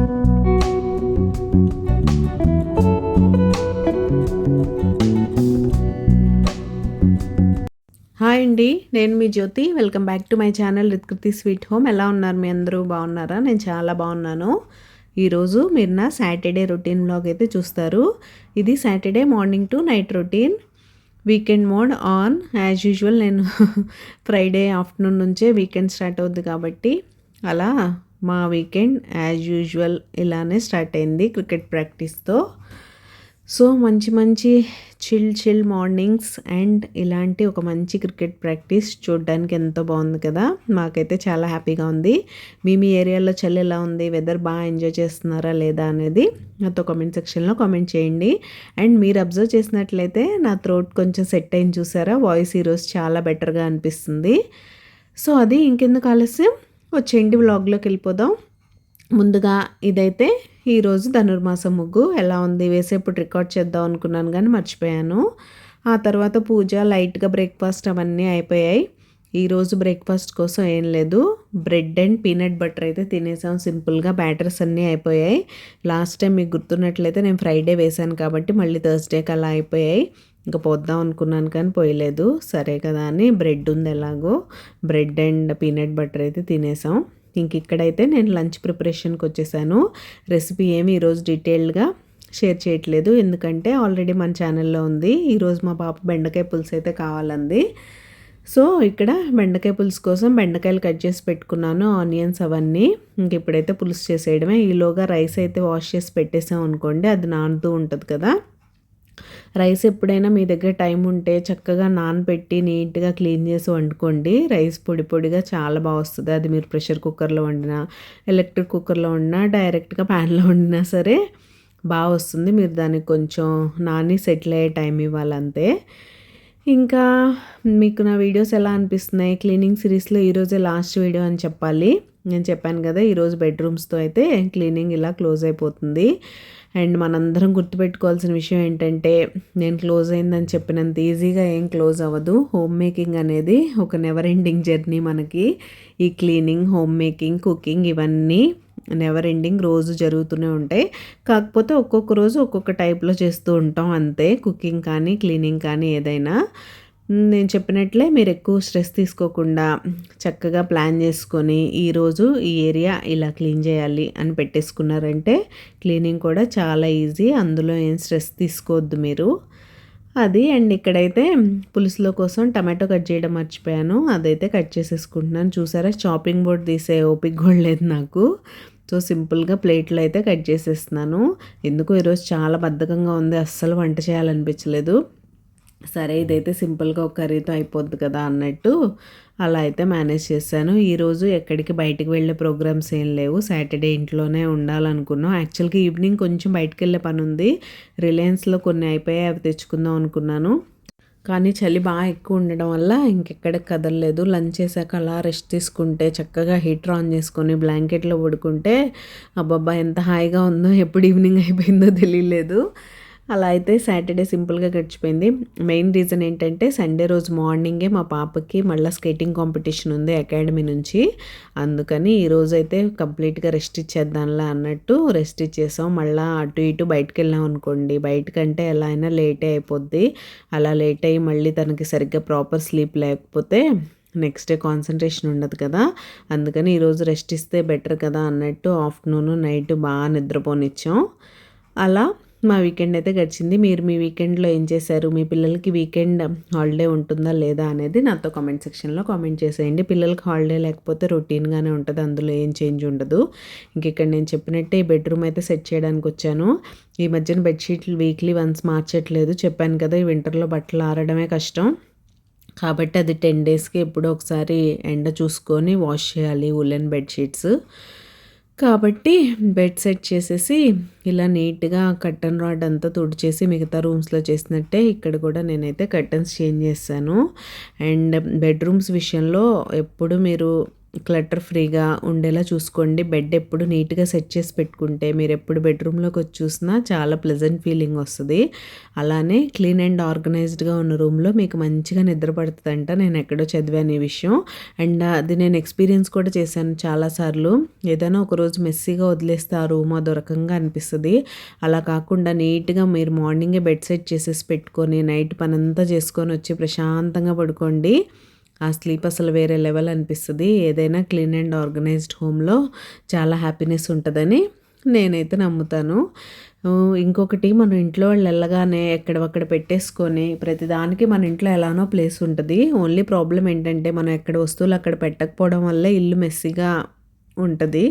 Hi అండి, నేను మీ Jyothi. Welcome back to my channel Rithkruthi sweet home. ఎలా ఉన్నారు మీ అందరూ? బాగున్నారా? నేను చాలా బాగున్నాను. ఈరోజు మీరు నా సాటర్డే రొటీన్ వ్లాగ్ అయితే చూస్తారు. ఇది Saturday morning to night routine, weekend mode on. As usual నేను ఫ్రైడే ఆఫ్టర్నూన్ నుంచే వీకెండ్ స్టార్ట్ అవుద్ది కాబట్టి అలా మా వీకెండ్ యాజ్ యూజువల్ ఇలానే స్టార్ట్ అయింది క్రికెట్ ప్రాక్టీస్తో. సో మంచి చిల్ మార్నింగ్స్ అండ్ ఇలాంటి ఒక మంచి క్రికెట్ ప్రాక్టీస్ చూడడానికి ఎంతో బాగుంది కదా. మాకైతే చాలా హ్యాపీగా ఉంది. మీ ఏరియాలో చలి ఎలా ఉంది? వెదర్ బాగా ఎంజాయ్ చేస్తున్నారా లేదా అనేది నాతో కామెంట్ సెక్షన్లో కామెంట్ చేయండి. అండ్ మీరు అబ్జర్వ్ చేసినట్లయితే నా థ్రోట్ కొంచెం సెట్ అయింది చూసారా. వాయిస్ ఈరోజు చాలా బెటర్గా అనిపిస్తుంది. సో అది ఇంకెందుకు ఆలస్యం, వచ్చేయండి వ్లాగ్లోకి వెళ్ళిపోదాం. ముందుగా ఇదైతే ఈరోజు ధనుర్మాసం ముగ్గు ఎలా ఉంది వేసేప్పుడు రికార్డ్ చేద్దాం అనుకున్నాను కానీ మర్చిపోయాను. ఆ తర్వాత పూజ, లైట్గా బ్రేక్ఫాస్ట్ అవన్నీ అయిపోయాయి. ఈరోజు బ్రేక్ఫాస్ట్ కోసం ఏం లేదు, బ్రెడ్ అండ్ పీనట్ బటర్ అయితే తినేసాం సింపుల్గా. బ్యాటర్స్ అన్నీ అయిపోయాయి. లాస్ట్ టైం మీకు గుర్తున్నట్లయితే నేను ఫ్రైడే వేశాను కాబట్టి మళ్ళీ థర్స్డేకి అలా అయిపోయాయి. ఇంకా పోద్దాం అనుకున్నాను కానీ పోయలేదు. సరే కదా అని బ్రెడ్ ఉంది ఎలాగో, బ్రెడ్ అండ్ పీనట్ బటర్ అయితే తినేసాం. ఇంక ఇక్కడైతే నేను లంచ్ ప్రిపరేషన్కి వచ్చేసాను. రెసిపీ ఏమి ఈరోజు డీటెయిల్డ్గా షేర్ చేయట్లేదు, ఎందుకంటే ఆల్రెడీ మన ఛానల్లో ఉంది. ఈరోజు మా పాప బెండకాయ పులుసు అయితే కావాలంది. సో ఇక్కడ బెండకాయ పులుసు కోసం బెండకాయలు కట్ చేసి పెట్టుకున్నాను, ఆనియన్స్ అవన్నీ. ఇంక ఇప్పుడైతే పులుసు చేసేయడమే. ఈలోగా రైస్ అయితే వాష్ చేసి పెట్టేసాం అనుకోండి, అది నానుతూ ఉంటుంది కదా. రైస్ ఎప్పుడైనా మీ దగ్గర టైం ఉంటే చక్కగా నానబెట్టి నీట్గా క్లీన్ చేసి వండుకోండి. రైస్ పొడి పొడిగా చాలా బాగా వస్తుంది. అది మీరు ప్రెషర్ కుక్కర్లో వండినా, ఎలక్ట్రిక్ కుక్కర్లో వండినా, డైరెక్ట్గా ప్యాన్లో వండినా సరే బాగా వస్తుంది. మీరు దానికి కొంచెం నాని సెటిల్ అయ్యే టైం ఇవ్వాలంతే. ఇంకా మీకు నా వీడియోస్ ఎలా అనిపిస్తున్నాయి? క్లీనింగ్ సిరీస్లో ఈరోజే లాస్ట్ వీడియో అని చెప్పాలి. నేను చెప్పాను కదా, ఈరోజు బెడ్రూమ్స్తో అయితే క్లీనింగ్ ఇలా క్లోజ్ అయిపోతుంది. అండ్ మనందరం గుర్తుపెట్టుకోవాల్సిన విషయం ఏంటంటే, నేను క్లోజ్ అయిందని చెప్పినంత ఈజీగా ఏం క్లోజ్ అవ్వదు. హోమ్ మేకింగ్ అనేది ఒక నెవర్ ఎండింగ్ జర్నీ మనకి. ఈ క్లీనింగ్, హోమ్ మేకింగ్, కుకింగ్ ఇవన్నీ నెవర్ ఎండింగ్ రోజు జరుగుతూనే ఉంటాయి. కాకపోతే ఒక్కొక్క రోజు ఒక్కొక్క టైప్లో చేస్తూ ఉంటాం అంతే. కుకింగ్ కానీ క్లీనింగ్ కానీ ఏదైనా నేను చెప్పినట్లే మీరు ఎక్కువ స్ట్రెస్ తీసుకోకుండా చక్కగా ప్లాన్ చేసుకొని ఈరోజు ఈ ఏరియా ఇలా క్లీన్ చేయాలి అని పెట్టేసుకున్నారంటే క్లీనింగ్ కూడా చాలా ఈజీ. అందులో ఏం స్ట్రెస్ తీసుకోవద్దు మీరు. అది. అండ్ ఇక్కడైతే పులుసులో కోసం టమాటో కట్ చేయడం మర్చిపోయాను, అదైతే కట్ చేసేసుకుంటున్నాను. చూసారా, చాపింగ్ బోర్డ్ తీసే ఓపిక కూడా లేదు నాకు. సో సింపుల్గా ప్లేట్లో అయితే కట్ చేసేస్తున్నాను. ఎందుకో ఈరోజు చాలా బద్ధకంగా ఉంది, అస్సలు వంట చేయాలనిపించలేదు. సరే ఇదైతే సింపుల్గా ఒక కర్రీతో అయిపోద్ది కదా అన్నట్టు అలా అయితే మేనేజ్ చేశాను. ఈరోజు ఎక్కడికి బయటికి వెళ్ళే ప్రోగ్రామ్స్ ఏం లేవు. సాటర్డే ఇంట్లోనే ఉండాలనుకున్నాం. యాక్చువల్గా ఈవినింగ్ కొంచెం బయటకు వెళ్ళే పని ఉంది. రిలయన్స్లో కొన్ని అయిపోయాయి, అవి తెచ్చుకుందాం అనుకున్నాను. కానీ చలి బాగా ఎక్కువ ఉండడం వల్ల ఇంకెక్కడికి కదలలేదు. లంచ్ చేశాక అలా రెస్ట్ తీసుకుంటే, చక్కగా హీటర్ ఆన్ చేసుకొని బ్లాంకెట్లో పడుకుంటే అబ్బబ్బా ఎంత హాయిగా ఉందో. ఎప్పుడు ఈవినింగ్ అయిపోయిందో తెలియలేదు. అలా అయితే సాటర్డే సింపుల్గా గడిచిపోయింది. మెయిన్ రీజన్ ఏంటంటే సండే రోజు మార్నింగే మా పాపకి మళ్ళీ స్కేటింగ్ కాంపిటీషన్ ఉంది అకాడమీ నుంచి. అందుకని ఈరోజు అయితే కంప్లీట్గా రెస్ట్ ఇచ్చేద్దాంలా అన్నట్టు రెస్ట్ ఇచ్చేసాం. మళ్ళీ అటు ఇటు బయటకు వెళ్ళాం అనుకోండి, బయటకంటే ఎలా అయినా లేటే అయిపోద్ది. అలా లేట్ అయ్యి మళ్ళీ తనకి సరిగ్గా ప్రాపర్ స్లీప్ లేకపోతే నెక్స్ట్ డే కాన్సన్ట్రేషన్ ఉండదు కదా. అందుకని ఈరోజు రెస్ట్ ఇస్తే బెటర్ కదా అన్నట్టు ఆఫ్టర్నూన్ నైట్ బాగా నిద్రపోనిచ్చాం. అలా మా వీకెండ్ అయితే గడిచింది. మీరు మీ వీకెండ్లో ఏం చేశారు? మీ పిల్లలకి వీకెండ్ హాలిడే ఉంటుందా లేదా అనేది నాతో కామెంట్ సెక్షన్లో కామెంట్ చేసేయండి. పిల్లలకి హాలిడే లేకపోతే రొటీన్గానే ఉంటుంది, అందులో ఏం చేంజ్ ఉండదు. ఇంక ఇక్కడ నేను చెప్పినట్టే ఈ బెడ్రూమ్ అయితే సెట్ చేయడానికి వచ్చాను. ఈ మధ్యన బెడ్షీట్లు వీక్లీ వన్స్ మార్చట్లేదు. చెప్పాను కదా, ఈ వింటర్లో బట్టలు ఆరడమే కష్టం కాబట్టి అది 10 డేస్కి ఎప్పుడో ఒకసారి ఎండ చూసుకొని వాష్ చేయాలి ఉలెన్ బెడ్షీట్స్. కాబట్టి బెడ్ సెట్ చేసేసి ఇలా నీట్గా కర్టన్ రాడ్ అంతా తుడిచేసి మిగతా రూమ్స్లో చేసినట్టే ఇక్కడ కూడా నేనైతే కర్టన్స్ చేంజ్ చేశాను. అండ్ బెడ్రూమ్స్ విషయంలో ఎప్పుడు మీరు క్లటర్ ఫ్రీగా ఉండేలా చూసుకోండి. బెడ్ ఎప్పుడు నీట్గా సెట్ చేసి పెట్టుకుంటే మీరు ఎప్పుడు బెడ్రూమ్లోకి వచ్చి చూసినా చాలా ప్లెజెంట్ ఫీలింగ్ వస్తుంది. అలానే క్లీన్ అండ్ ఆర్గనైజ్డ్గా ఉన్న రూమ్లో మీకు మంచిగా నిద్ర పడుతుందంట. నేను ఎక్కడో చదివాను ఈ విషయం. అండ్ అది నేను ఎక్స్పీరియన్స్ కూడా చేశాను చాలాసార్లు. ఏదైనా ఒకరోజు మెస్సీగా వదిలేస్తే ఆ రూమ్ అదో రకంగా అనిపిస్తుంది. అలా కాకుండా నీట్గా మీరు మార్నింగే బెడ్ సెట్ చేసేసి పెట్టుకొని నైట్ పనంతా చేసుకొని వచ్చి ప్రశాంతంగా పడుకోండి. ఆ స్లీప్ అసలు వేరే లెవెల్ అనిపిస్తుంది. ఏదైనా క్లీన్ అండ్ ఆర్గనైజ్డ్ హోమ్లో చాలా హ్యాపీనెస్ ఉంటుందని నేనైతే నమ్ముతాను. ఇంకొకటి మనం ఇంట్లో వాళ్ళు వెళ్ళగానే ఎక్కడవక్కడ పెట్టేసుకొని ప్రతిదానికి మన ఇంట్లో ఎలానో ప్లేస్ ఉంటుంది. ఓన్లీ ప్రాబ్లం ఏంటంటే మనం ఎక్కడ వస్తువులు అక్కడ పెట్టకపోవడం వల్లే ఇల్లు ఉంటుంది,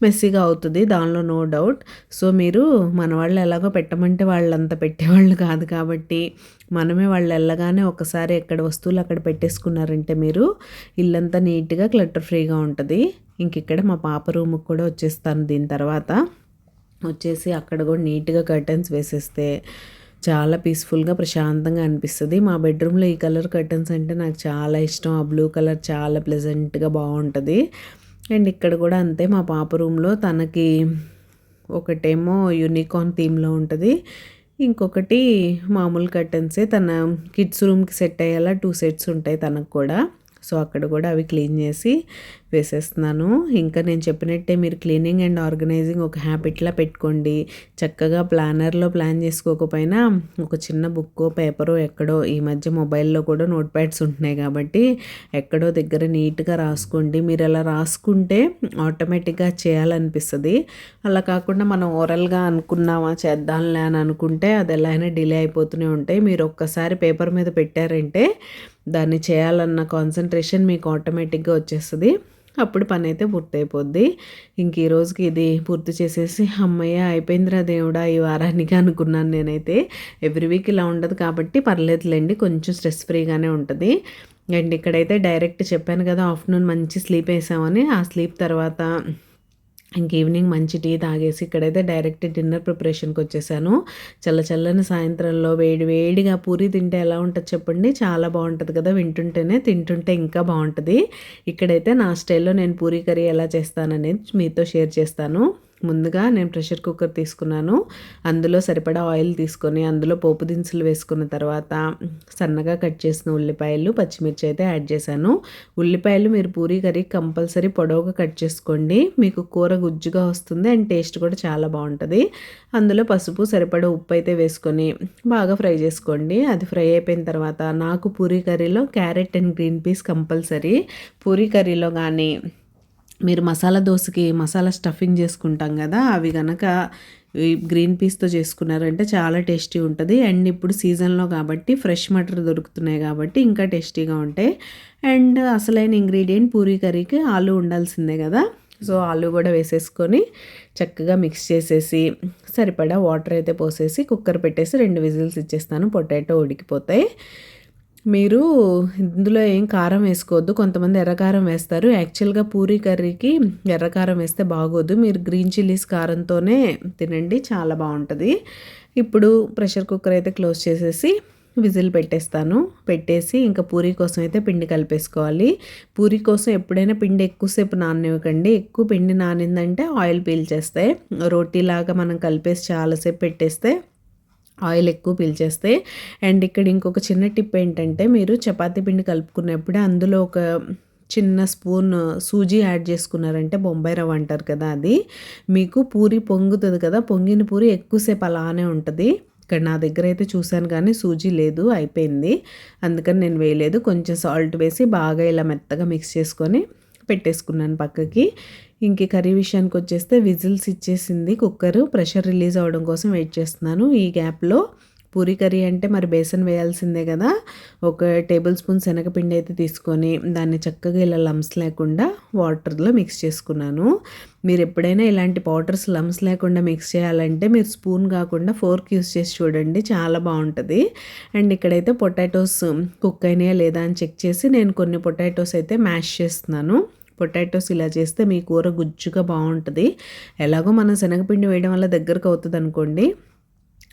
మెస్సీగా అవుతుంది. దానిలో నో డౌట్. సో మీరు మన వాళ్ళు ఎలాగో పెట్టమంటే వాళ్ళంతా పెట్టేవాళ్ళు కాదు కాబట్టి మనమే వాళ్ళు వెళ్ళగానే ఒకసారి ఎక్కడ వస్తువులు అక్కడ పెట్టేసుకున్నారంటే మీరు ఇల్లంతా నీట్గా క్లటర్ ఫ్రీగా ఉంటుంది. ఇంక ఇక్కడ మా పాప రూమ్కి కూడా వచ్చేస్తాను. దీని తర్వాత వచ్చేసి అక్కడ కూడా నీట్గా కర్టన్స్ వేసేస్తే చాలా పీస్ఫుల్గా ప్రశాంతంగా అనిపిస్తుంది. మా బెడ్రూమ్లో ఈ కలర్ కర్టన్స్ అంటే నాకు చాలా ఇష్టం. ఆ బ్లూ కలర్ చాలా ప్లెజెంట్గా బాగుంటుంది. అండ్ ఇక్కడ కూడా అంతే. మా పాప రూమ్లో తనకి ఒకటేమో యూనికార్న్ థీమ్లో ఉంటుంది, ఇంకొకటి మామూలు కర్టన్సే. తన కిడ్స్ రూమ్కి సెట్ అయ్యేలా 2 సెట్స్ ఉంటాయి తనకు కూడా. సో అక్కడ కూడా అవి క్లీన్ చేసి వేసేస్తున్నాను. ఇంకా నేను చెప్పినట్టే మీరు క్లీనింగ్ అండ్ ఆర్గనైజింగ్ ఒక హ్యాబిట్లా పెట్టుకోండి. చక్కగా ప్లానర్లో ప్లాన్ చేసుకోకపోయినా ఒక చిన్న బుక్కో పేపరో ఎక్కడో, ఈ మధ్య మొబైల్లో కూడా నోట్ ప్యాడ్స్ ఉంటున్నాయి కాబట్టి ఎక్కడో దగ్గర నీట్గా రాసుకోండి. మీరు అలా రాసుకుంటే ఆటోమేటిక్గా చేయాలనిపిస్తుంది. అలా కాకుండా మనం ఓరల్గా అనుకున్నామా చేద్దాంలే అని అనుకుంటే అది ఎలా అయినా డిలే అయిపోతూనే ఉంటాయి. మీరు ఒక్కసారి పేపర్ మీద పెట్టారంటే దాన్ని చేయాలన్న కాన్సన్ట్రేషన్ మీకు ఆటోమేటిక్గా వచ్చేస్తుంది. అప్పుడు పని అయితే పూర్తయిపోద్ది. ఇంక ఈ రోజుకి ఇది పూర్తి చేసేసి అమ్మయ్య అయిపోయిందిరా దేవుడా ఈ వారానికి అనుకున్నాను నేనైతే. ఎవ్రీ వీక్ ఇలా ఉండదు కాబట్టి పర్లేదులేండి, కొంచెం స్ట్రెస్ ఫ్రీగానే ఉంటుంది. అండ్ ఇక్కడైతే డైరెక్ట్ చెప్పాను కదా ఆఫ్టర్నూన్ మంచి స్లీప్ వేసామని. ఆ స్లీప్ తర్వాత ఇంక ఈవినింగ్ మంచి టీ తాగేసి ఇక్కడైతే డైరెక్ట్ డిన్నర్ ప్రిపరేషన్కి వచ్చేసాను. చల్లని సాయంత్రంలో వేడిగా పూరి తింటే ఎలా ఉంటుంది చెప్పండి, చాలా బాగుంటుంది కదా. వింటుంటేనే తింటుంటే ఇంకా బాగుంటుంది. ఇక్కడైతే నా స్టైల్లో నేను పూరి కర్రీ ఎలా చేస్తాననేది మీతో షేర్ చేస్తాను. ముందుగా నేను ప్రెషర్ కుక్కర్ తీసుకున్నాను. అందులో సరిపడా ఆయిల్ తీసుకొని అందులో పోపు దినుసులు వేసుకున్న తర్వాత సన్నగా కట్ చేసిన ఉల్లిపాయలు, పచ్చిమిర్చి అయితే యాడ్ చేశాను. ఉల్లిపాయలు మీరు పూరీ కర్రీ కంపల్సరీ పొడవుగా కట్ చేసుకోండి. మీకు కూర గుజ్జుగా వస్తుంది అండ్ టేస్ట్ కూడా చాలా బాగుంటుంది. అందులో పసుపు, సరిపడా ఉప్పు అయితే వేసుకొని బాగా ఫ్రై చేసుకోండి. అది ఫ్రై అయిపోయిన తర్వాత నాకు పూరీ కర్రీలో carrot and green peas compulsory. Puri కర్రీలో కానీ మీరు మసాలా దోశకి మసాలా స్టఫింగ్ చేసుకుంటాం కదా, అవి కనుక గ్రీన్ పీస్తో చేసుకున్నారంటే చాలా టేస్టీ ఉంటుంది. అండ్ ఇప్పుడు సీజన్లో కాబట్టి ఫ్రెష్ మటర్ దొరుకుతున్నాయి కాబట్టి ఇంకా టేస్టీగా ఉంటాయి. అండ్ అసలైన ఇంగ్రీడియంట్ పూరీ కర్రీకి ఆలు ఉండాల్సిందే కదా. సో ఆలు కూడా వేసేసుకొని చక్కగా మిక్స్ చేసేసి సరిపడా వాటర్ అయితే పోసేసి కుక్కర్ పెట్టేసి 2 విజిల్స్ ఇచ్చేస్తాను. పొటాటో ఉడికిపోతాయి. మీరు ఇందులో ఏం కారం వేసుకోవద్దు. కొంతమంది ఎర్రకారం వేస్తారు. యాక్చువల్గా పూరీ కర్రీకి ఎర్రకారం వేస్తే బాగోదు. మీరు గ్రీన్ చిల్లీస్ కారంతోనే తినండి, చాలా బాగుంటుంది. ఇప్పుడు ప్రెషర్ కుక్కర్ అయితే క్లోజ్ చేసేసి విజిల్ పెట్టేసి ఇంకా పూరీ కోసం అయితే పిండి కలిపేసుకోవాలి. పూరీ కోసం ఎప్పుడైనా పిండి ఎక్కువసేపు నాననివ్వకండి. ఎక్కువ పిండి నానిందంటే ఆయిల్ పీల్చేస్తాయి. రోటీలాగా మనం కలిపేసి చాలాసేపు పెట్టేస్తే ఆయిల్ ఎక్కువ పీల్చేస్తాయి. అండ్ ఇక్కడ ఇంకొక చిన్న టిప్ ఏంటంటే మీరు చపాతీ పిండి కలుపుకున్నప్పుడే అందులో ఒక చిన్న స్పూన్ సూజీ యాడ్ చేసుకున్నారంటే బొంబాయి రవ్వ అంటారు కదా, అది మీకు పూరి పొంగుతుంది కదా, పొంగిన పూరి ఎక్కువసేపు అలానే ఉంటుంది. ఇక్కడ నా దగ్గర అయితే చూశాను కానీ సూజీ లేదు, అయిపోయింది. అందుకని నేను వేయలేదు. కొంచెం సాల్ట్ వేసి బాగా ఇలా మెత్తగా మిక్స్ చేసుకొని పెట్టేసుకున్నాను పక్కకి. ఇంక కర్రీ విషయానికి వచ్చేస్తే విజిల్స్ ఇచ్చేసింది కుక్కర్. ప్రెషర్ రిలీజ్ అవ్వడం కోసం వెయిట్ చేస్తున్నాను. ఈ గ్యాప్లో పూరీ కర్రీ అంటే మరి బేసన్ వేయాల్సిందే కదా. 1 టేబుల్ స్పూన్ శనగపిండి అయితే తీసుకొని దాన్ని చక్కగా ఇలా లమ్స్ లేకుండా వాటర్లో మిక్స్ చేసుకున్నాను. మీరు ఎప్పుడైనా ఇలాంటి పౌడర్స్ లమ్స్ లేకుండా మిక్స్ చేయాలంటే మీరు స్పూన్ కాకుండా ఫోర్క్ యూస్ చేసి చూడండి, చాలా బాగుంటుంది. అండ్ ఇక్కడైతే పొటాటోస్ కుక్ అయినాయా లేదా అని చెక్ చేసి నేను కొన్ని పొటాటోస్ అయితే మ్యాష్ చేస్తున్నాను. పొటాటోస్ ఇలా చేస్తే మీ కూర గుజ్జుగా బాగుంటుంది. ఎలాగో మనం శనగపిండి వేయడం వల్ల దగ్గరకు అవుతుంది అనుకోండి.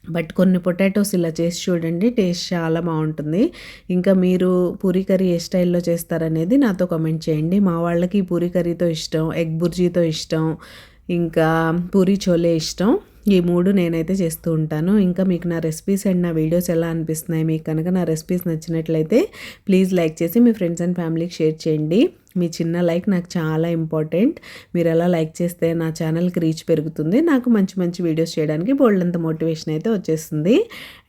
బట్ కొన్ని పొటాటోస్ ఇలా చేసి చూడండి, టేస్ట్ చాలా బాగుంటుంది. ఇంకా మీరు పూరీ కర్రీ ఏ స్టైల్లో చేస్తారనేది నాతో కామెంట్ చేయండి. మా వాళ్ళకి పూరీ కర్రీతో ఇష్టం, ఎగ్ బుర్జీతో ఇష్టం, ఇంకా పూరీ చోలే ఇష్టం. ఈ 3 నేనైతే చేస్తూ ఉంటాను. ఇంకా మీకు నా రెసిపీస్ అండ్ నా వీడియోస్ ఎలా అనిపిస్తున్నాయి, మీకు కనుక నా రెసిపీస్ నచ్చినట్లయితే ప్లీజ్ లైక్ చేసి మీ ఫ్రెండ్స్ అండ్ ఫ్యామిలీకి షేర్ చేయండి. మీ చిన్న లైక్ నాకు చాలా ఇంపార్టెంట్. మీరు ఎలా లైక్ చేస్తే నా ఛానల్కి రీచ్ పెరుగుతుంది, నాకు మంచి మంచి వీడియోస్ చేయడానికి బోల్డంత మోటివేషన్ అయితే వచ్చేస్తుంది.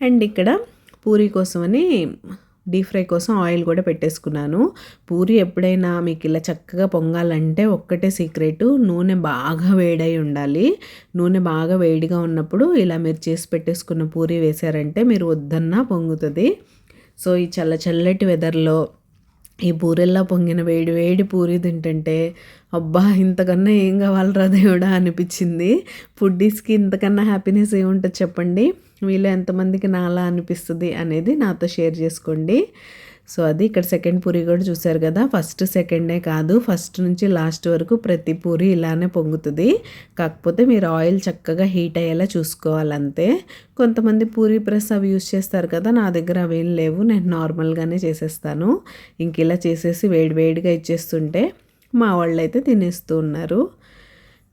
అండ్ ఇక్కడ పూరీ కోసమని డీప్ ఫ్రై కోసం ఆయిల్ కూడా పెట్టేసుకున్నాను. పూరి ఎప్పుడైనా మీకు ఇలా చక్కగా పొంగాలంటే ఒక్కటే సీక్రెట్, నూనె బాగా వేడై ఉండాలి. నూనె బాగా వేడిగా ఉన్నప్పుడు ఇలా మీరు చేసి పెట్టేసుకున్న పూరి వేశారంటే మీరు వద్దన్నా పొంగుతుంది. సో ఈ చల్లటి వెదర్లో ఈ పూరెల్లా పొంగిన వేడి వేడి పూరి తింటుంటే అబ్బా ఇంతకన్నా ఏం కావాలరా దేవుడా అనిపించింది. ఫుడ్డీస్కి ఇంతకన్నా హ్యాపీనెస్ ఏముంటుంది చెప్పండి. వీళ్ళు ఎంతమందికి నాలా అనిపిస్తుంది అనేది నాతో షేర్ చేసుకోండి. సో అది ఇక్కడ సెకండ్ పూరి కూడా చూసారు కదా, ఫస్ట్ సెకండే కాదు, ఫస్ట్ నుంచి లాస్ట్ వరకు ప్రతి పూరి ఇలానే పొంగుతుంది. కాకపోతే మీరు ఆయిల్ చక్కగా హీట్ అయ్యేలా చూసుకోవాలంతే. కొంతమంది పూరి ప్రెస్ అవి యూస్ చేస్తారు కదా, నా దగ్గర అవేం లేవు, నేను నార్మల్గానే చేసేస్తాను. ఇంక ఇలా చేసేసి వేడివేడిగా ఇచ్చేస్తుంటే మా వాళ్ళు అయితే తినేస్తూ ఉన్నారు.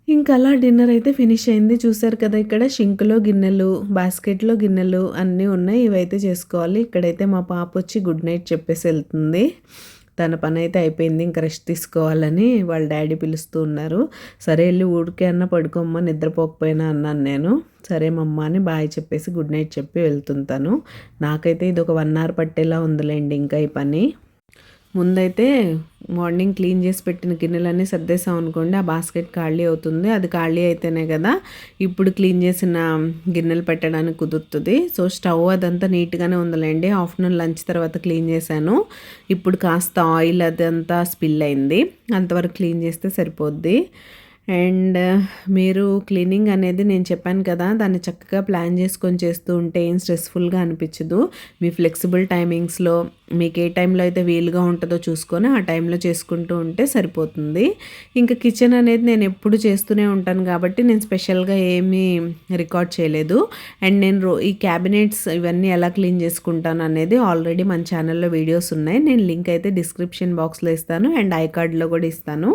ఇంకా అలా డిన్నర్ అయితే ఫినిష్ అయింది. చూసారు కదా, ఇక్కడ షింక్లో గిన్నెలు, బాస్కెట్లో గిన్నెలు అన్నీ ఉన్నాయి. ఇవైతే చేసుకోవాలి. ఇక్కడైతే మా పాప వచ్చి గుడ్ నైట్ చెప్పేసి వెళ్తుంది. తన పని అయితే అయిపోయింది, ఇంకా రెస్ట్ తీసుకోవాలని వాళ్ళ డాడీ పిలుస్తూ ఉన్నారు. సరే వెళ్ళి ఊరికే అన్న పడుకోమ్మ, నిద్రపోకపోయినా అన్నాను నేను. సరే మమ్మ అని బాయ్ చెప్పేసి గుడ్ నైట్ చెప్పి వెళ్తుంటాను. నాకైతే ఇది ఒక 1 అవర్ పట్టేలా ఉందిలేండి ఇంకా ఈ పని. ముందైతే మార్నింగ్ క్లీన్ చేసి పెట్టిన గిన్నెలన్నీ సర్దేసాం అనుకోండి, ఆ బాస్కెట్ ఖాళీ అవుతుంది. అది ఖాళీ అయితేనే కదా ఇప్పుడు క్లీన్ చేసిన గిన్నెలు పెట్టడానికి కుదురుతుంది. సో స్టవ్ అదంతా నీట్గానే ఉందిలేండి. ఆఫ్టర్నూన్ లంచ్ తర్వాత క్లీన్ చేశాను. ఇప్పుడు కాస్త ఆయిల్ అదంతా స్పిల్ అయింది, అంతవరకు క్లీన్ చేస్తే సరిపోద్ది. అండ్ మీరు క్లీనింగ్ అనేది నేను చెప్పాను కదా, దాన్ని చక్కగా ప్లాన్ చేసుకొని చేస్తూ ఉంటే ఏం స్ట్రెస్ఫుల్గా అనిపించదు. మీ ఫ్లెక్సిబుల్ టైమింగ్స్లో మీకు ఏ టైంలో అయితే వీలుగా ఉంటుందో చూసుకొని ఆ టైంలో చేసుకుంటూ ఉంటే సరిపోతుంది. ఇంకా కిచెన్ అనేది నేను ఎప్పుడు చేస్తూనే ఉంటాను కాబట్టి నేను స్పెషల్గా ఏమీ రికార్డ్ చేయలేదు. అండ్ నేను ఈ క్యాబినెట్స్ ఇవన్నీ ఎలా క్లీన్ చేసుకుంటాను అనేది ఆల్రెడీ మన ఛానల్లో వీడియోస్ ఉన్నాయి. నేను లింక్ అయితే డిస్క్రిప్షన్ బాక్స్లో ఇస్తాను అండ్ ఐ కార్డ్లో కూడా ఇస్తాను.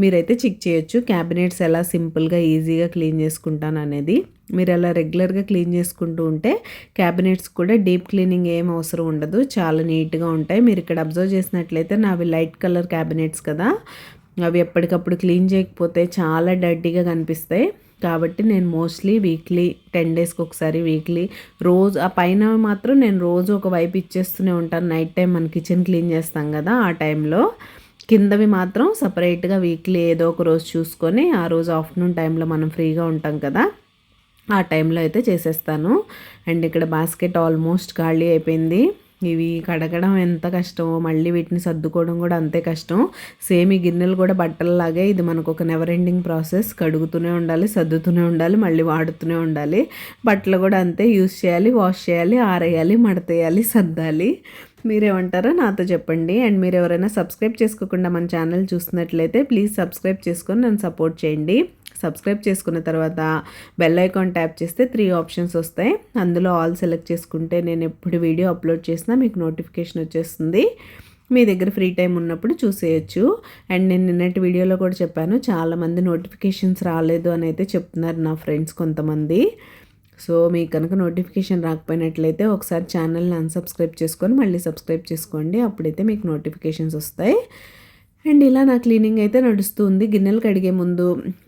మీరైతే చెక్ చేయొచ్చు క్యాబినెట్స్ ఎలా సింపుల్గా ఈజీగా క్లీన్ చేసుకుంటాను అనేది. మీరు అలా రెగ్యులర్గా క్లీన్ చేసుకుంటూ ఉంటే క్యాబినెట్స్ కూడా డీప్ క్లీనింగ్ ఏం అవసరం ఉండదు, చాలా నీట్గా ఉంటాయి. మీరు ఇక్కడ అబ్జర్వ్ చేసినట్లయితే నావి లైట్ కలర్ క్యాబినెట్స్ కదా, అవి ఎప్పటికప్పుడు క్లీన్ చేయకపోతే చాలా డర్టీగా కనిపిస్తాయి. కాబట్టి నేను మోస్ట్లీ వీక్లీ 10 డేస్కి ఒకసారి, వీక్లీ రోజు ఆ పైన మాత్రం నేను రోజు ఒక వైపు ఇచ్చేస్తూనే ఉంటాను. నైట్ టైం మన కిచెన్ క్లీన్ చేస్తాం కదా ఆ టైంలో. కిందవి మాత్రం సపరేట్గా వీక్లీ ఏదో ఒక రోజు చూసుకొని ఆ రోజు ఆఫ్టర్నూన్ టైంలో మనం ఫ్రీగా ఉంటాం కదా ఆ టైంలో అయితే చేసేస్తాను. అండ్ ఇక్కడ బాస్కెట్ ఆల్మోస్ట్ ఖాళీ అయిపోయింది. ఇవి కడగడం ఎంత కష్టమో మళ్ళీ వీటిని సర్దుకోవడం కూడా అంతే కష్టం. సేమ్ ఈ గిన్నెలు కూడా బట్టలలాగే, ఇది మనకు ఒక నెవర్ ఎండింగ్ ప్రాసెస్. కడుగుతూనే ఉండాలి, సర్దుతూనే ఉండాలి, మళ్ళీ వాడుతూనే ఉండాలి. బట్టలు కూడా అంతే, యూస్ చేయాలి, వాష్ చేయాలి, ఆరేయాలి, మడతేయాలి, సర్దాలి. మీరేమంటారో నాతో చెప్పండి. అండ్ మీరు ఎవరైనా సబ్స్క్రైబ్ చేసుకోకుండా మన ఛానల్ చూస్తున్నట్లయితే ప్లీజ్ సబ్స్క్రైబ్ చేసుకొని నన్ను సపోర్ట్ చేయండి. సబ్స్క్రైబ్ చేసుకున్న తర్వాత బెల్ ఐకాన్ ట్యాప్ చేస్తే 3 ఆప్షన్స్ వస్తాయి. అందులో ఆల్ సెలెక్ట్ చేసుకుంటే నేను ఎప్పుడు వీడియో అప్లోడ్ చేసినా మీకు నోటిఫికేషన్ వచ్చేస్తుంది. మీ దగ్గర ఫ్రీ టైం ఉన్నప్పుడు చూసేయచ్చు. అండ్ నేను నిన్నటి వీడియోలో కూడా చెప్పాను, చాలామంది నోటిఫికేషన్స్ రాలేదు అని అయితే చెప్తున్నారు నా ఫ్రెండ్స్ కొంతమంది. సో మీకు కనుక నోటిఫికేషన్ రాకపోయినట్లయితే ఒకసారి ఛానల్ని అన్సబ్స్క్రైబ్ చేసుకొని మళ్ళీ సబ్స్క్రైబ్ చేసుకోండి, అప్పుడైతే మీకు నోటిఫికేషన్స్ వస్తాయి. అండ్ ఇలా నా క్లీనింగ్ అయితే నడుస్తుంది. గిన్నెలు కడిగే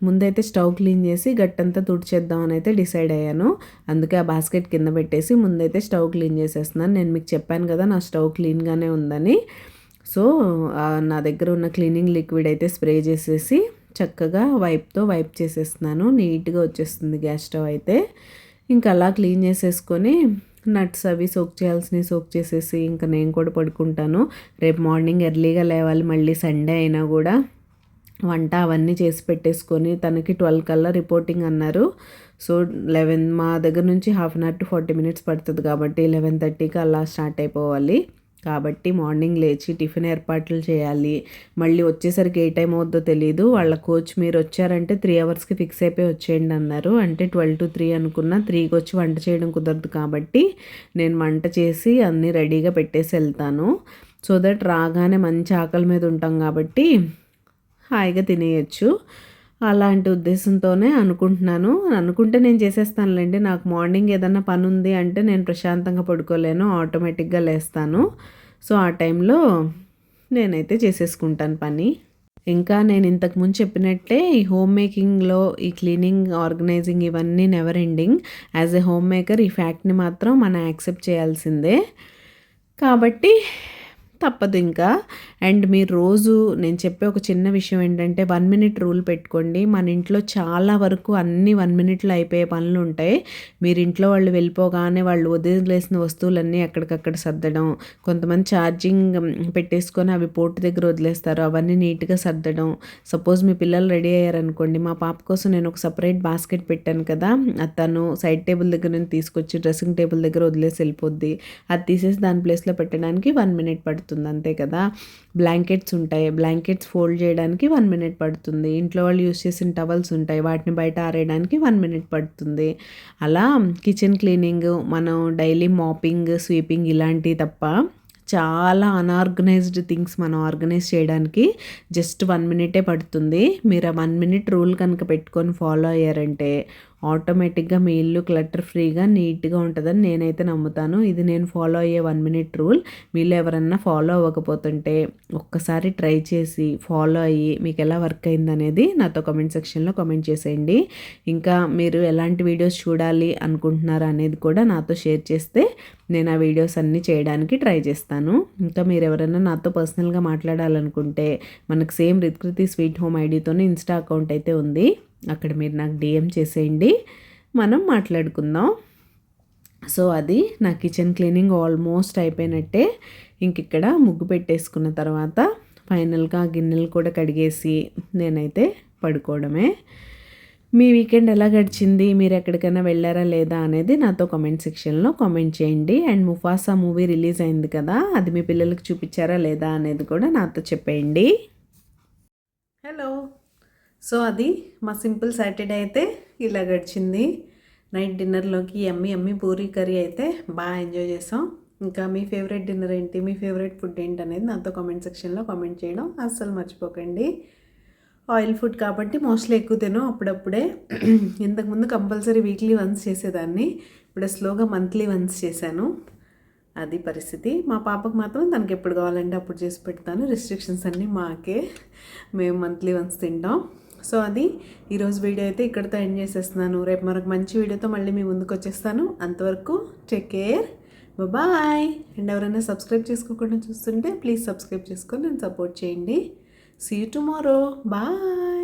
ముందైతే స్టవ్ క్లీన్ చేసి గట్టంతా తుడిచేద్దామని అయితే డిసైడ్ అయ్యాను. అందుకే ఆ బాస్కెట్ కింద పెట్టేసి ముందైతే స్టవ్ క్లీన్ చేసేస్తున్నాను. నేను మీకు చెప్పాను కదా నా స్టవ్ క్లీన్గానే ఉందని. సో నా దగ్గర ఉన్న క్లీనింగ్ లిక్విడ్ అయితే స్ప్రే చేసేసి చక్కగా వైప్తో వైప్ చేసేస్తున్నాను. నీట్గా వచ్చేస్తుంది గ్యాస్ స్టవ్ అయితే. ఇంకా అలా క్లీన్ చేసేసుకొని నట్స్ అవి సోక్ చేయాల్సినవి సోక్ చేసేసి ఇంకా నేను కూడా పడుకుంటాను. రేపు మార్నింగ్ ఎర్లీగా లేవాలి, మళ్ళీ సండే అయినా కూడా వంట అవన్నీ చేసి పెట్టేసుకొని తనకి 12 కల్లా రిపోర్టింగ్ అన్నారు. సో 11 మా దగ్గర నుంచి 1/2 అవర్ to 40 minutes పడుతుంది కాబట్టి 11:30కి అలా స్టార్ట్ అయిపోవాలి. కాబట్టి మార్నింగ్ లేచి టిఫిన్ ఏర్పాట్లు చేయాలి. మళ్ళీ వచ్చేసరికి ఏ టైం అవుద్దో తెలీదు. వాళ్ళ కోచ్ మీరు వచ్చారంటే 3 అవర్స్కి ఫిక్స్ అయిపోయి వచ్చేయండి అన్నారు. అంటే 12 to 3 అనుకున్నా, 3కి వచ్చి వంట చేయడం కుదరదు కాబట్టి నేను వంట చేసి అన్నీ రెడీగా పెట్టేసి వెళ్తాను. సో దట్ రాగానే మంచి ఆకలి మీద ఉంటాం కాబట్టి హాయిగా తినేయచ్చు. అలాంటి ఉద్దేశంతోనే అనుకుంటున్నాను. అనుకుంటే నేను చేసేస్తానులేండి. నాకు మార్నింగ్ ఏదన్నా పని ఉంది అంటే నేను ప్రశాంతంగా పడుకోలేను, ఆటోమేటిక్గా లేస్తాను. సో ఆ టైంలో నేనైతే చేసేసుకుంటాను పని. ఇంకా నేను ఇంతకుముందు చెప్పినట్టే ఈ హోమ్ మేకింగ్లో ఈ క్లీనింగ్, ఆర్గనైజింగ్ ఇవన్నీ never ending. As a home maker ఈ ఫ్యాక్ట్ని మాత్రం మనం యాక్సెప్ట్ చేయాల్సిందే. కాబట్టి తప్పదు ఇంకా. అండ్ మీరు రోజు నేను చెప్పే ఒక చిన్న విషయం ఏంటంటే 1 minute రూల్ పెట్టుకోండి. మన ఇంట్లో చాలా వరకు అన్నీ 1 minuteలో అయిపోయే పనులు ఉంటాయి. మీరు ఇంట్లో వాళ్ళు వెళ్ళిపోగానే వాళ్ళు వదిలేసిన వస్తువులన్నీ ఎక్కడికక్కడ సర్దడం, కొంతమంది ఛార్జింగ్ పెట్టేసుకొని అవి పోర్ట్ దగ్గర వదిలేస్తారు, అవన్నీ నీట్గా సర్దడం. సపోజ్ మీ పిల్లలు రెడీ అయ్యారనుకోండి, మా పాప కోసం నేను ఒక సపరేట్ బాస్కెట్ పెట్టాను కదా, అది తను సైడ్ టేబుల్ దగ్గర నుంచి తీసుకొచ్చి డ్రెస్సింగ్ టేబుల్ దగ్గర వదిలేసి వెళ్ళిపోద్ది. అది తీసేసి దాని ప్లేస్లో పెట్టడానికి 1 minute పడుతుంది, అంతే కదా. బ్లాంకెట్స్ ఉంటాయి, బ్లాంకెట్స్ ఫోల్డ్ చేయడానికి 1 minute పడుతుంది. ఇంట్లో వాళ్ళు యూస్ చేసిన టవల్స్ ఉంటాయి, వాటిని బయట ఆరేయడానికి 1 minute పడుతుంది. అలా కిచెన్ క్లీనింగ్, మనం డైలీ మాపింగ్, స్వీపింగ్ ఇలాంటివి తప్ప చాలా అన్ఆర్గనైజ్డ్ థింగ్స్ మనం ఆర్గనైజ్ చేయడానికి జస్ట్ 1 minute పడుతుంది. మీరు ఆ 1 minute రూల్ కనుక పెట్టుకొని ఫాలో అయ్యారంటే ఆటోమేటిక్గా మీ ఇల్లు క్లటర్ ఫ్రీగా నీట్గా ఉంటుందని నేనైతే నమ్ముతాను. ఇది నేను ఫాలో అయ్యే 1 minute రూల్. మీలో ఎవరన్నా ఫాలో అవ్వకపోతుంటే ఒక్కసారి ట్రై చేసి ఫాలో అయ్యి మీకు ఎలా వర్క్ అయిందనేది నాతో కామెంట్ సెక్షన్లో కామెంట్ చేసేయండి. ఇంకా మీరు ఎలాంటి వీడియోస్ చూడాలి అనుకుంటున్నారు అనేది కూడా నాతో షేర్ చేస్తే నేను ఆ వీడియోస్ అన్నీ చేయడానికి ట్రై చేస్తాను. ఇంకా మీరు ఎవరైనా నాతో పర్సనల్గా మాట్లాడాలనుకుంటే మనకు సేమ్ రిత్కృతి స్వీట్ హోమ్ ఐడితోనే ఇన్స్టా అకౌంట్ అయితే ఉంది. అక్కడ మీరు నాకు DM చేసేయండి, మనం మాట్లాడుకుందాం. సో అది నా కిచెన్ క్లీనింగ్ ఆల్మోస్ట్ అయిపోయినట్టే. ఇంక ఇక్కడ ముగ్గు పెట్టేసుకున్న తర్వాత ఫైనల్గా గిన్నెలు కూడా కడిగేసి నేనైతే పడుకోవడమే. మీ వీకెండ్ ఎలా గడిచింది, మీరు ఎక్కడికైనా వెళ్ళారా లేదా అనేది నాతో కామెంట్ సెక్షన్లో కామెంట్ చేయండి. అండ్ ముఫాసా మూవీ రిలీజ్ అయింది కదా, అది మీ పిల్లలకి చూపించారా లేదా అనేది కూడా నాతో చెప్పేయండి. హలో. సో అది మా సింపుల్ సాటర్డే అయితే ఇలా గడిచింది. నైట్ డిన్నర్లోకి ఎమ్మి పూరీ కర్రీ అయితే బాగా ఎంజాయ్ చేసాం. ఇంకా మీ ఫేవరెట్ డిన్నర్ ఏంటి, మీ ఫేవరెట్ ఫుడ్ ఏంటి అనేది నాతో కామెంట్ సెక్షన్లో కామెంట్ చేయడం అస్సలు మర్చిపోకండి. ఆయిల్ ఫుడ్ కాబట్టి మోస్ట్లీ ఎక్కువ తినాం అప్పుడప్పుడే. ఇంతకుముందు కంపల్సరీ వీక్లీ వన్స్ చేసేదాన్ని, ఇప్పుడు స్లోగా మంత్లీ వన్స్ చేశాను. అది పరిస్థితి. మా పాపకు మాత్రం తనకి ఎప్పుడు కావాలంటే అప్పుడు చేసి పెడతాను. రిస్ట్రిక్షన్స్ అన్నీ మాకే, మేము మంత్లీ వన్స్ తింటాం. సో అది ఈరోజు వీడియో అయితే ఇక్కడితో ఎండ్ చేసేస్తున్నాను. రేపు మరొక మంచి వీడియోతో మళ్ళీ మీ ముందుకు వచ్చేస్తాను. అంతవరకు టేక్ కేర్, బాయ్. అండ్ ఎవరైనా సబ్స్క్రైబ్ చేసుకోకుండా చూస్తుంటే ప్లీజ్ సబ్స్క్రైబ్ చేసుకొని నన్ను సపోర్ట్ చేయండి. See you tomorrow, bye.